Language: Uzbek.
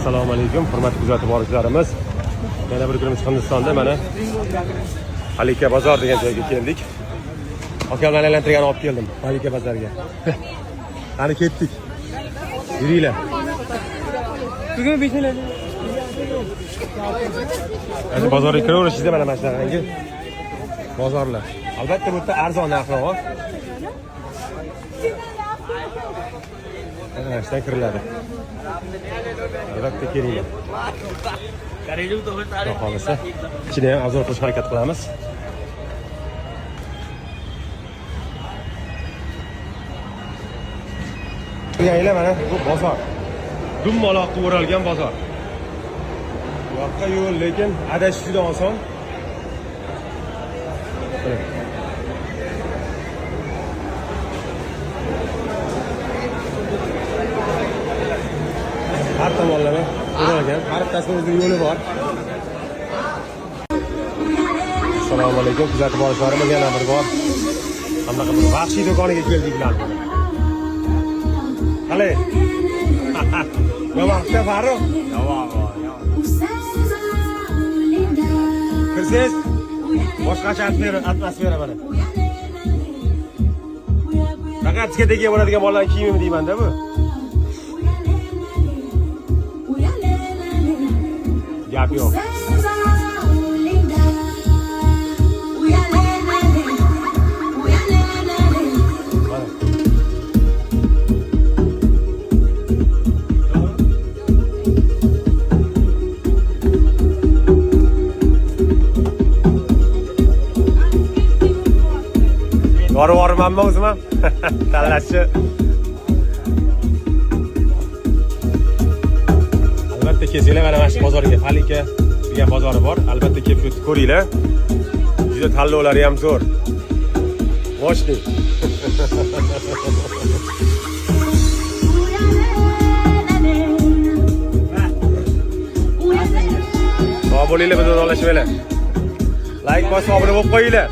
Assalomu alaykum, hurmatli kuzatib boruvchilarimiz. Yana bir kunimiz Hindistonda mana Malika bozor degan joyga keldik. Akamdan aylantirgan olib keldim Malika bozoriga. Qani ketdik. Yuringlar. Bugun bechalar. Mana bozorga kiraverishingizda mana shunaqangi bozorlar. Albatta bu yerda arzon narx-navo. Mana shundan kiriladi. Albatta kelinglar. Xohlasa ichida ham arzon qilish harakat qilamiz. Yayla mana bu bozor. Dummaloqqa o'ralgan bozor. Bu yoqqa yo'l, lekin adashish juda oson. Har tomonlama o'ralgan, har bittasini o'zining yo'li bor. Assalomu alaykum, kuzatib boruvchilarimiz yana bir bor. Hammaga bir vahshiy do'koniga keldik bilan. Hali. Nima Farruh? Kirsiz? Boshqacha atmosfera mana. Faqat diskotekaga boradigan bolalar kiyimi deyman-da bu. Gap yo'q. Bormanmi o'zim ham? Tanlashchi. Albatta kelsanglar mana shu bozorga, Malika degan bozori bor. Albatta kelib o'tib ko'ringlar. Juda tanlovlari ham zo'r. Moshning. Sog' bo'linglar, bizni olishinglar. Like bosib obuna bo'lib qo'yinglar.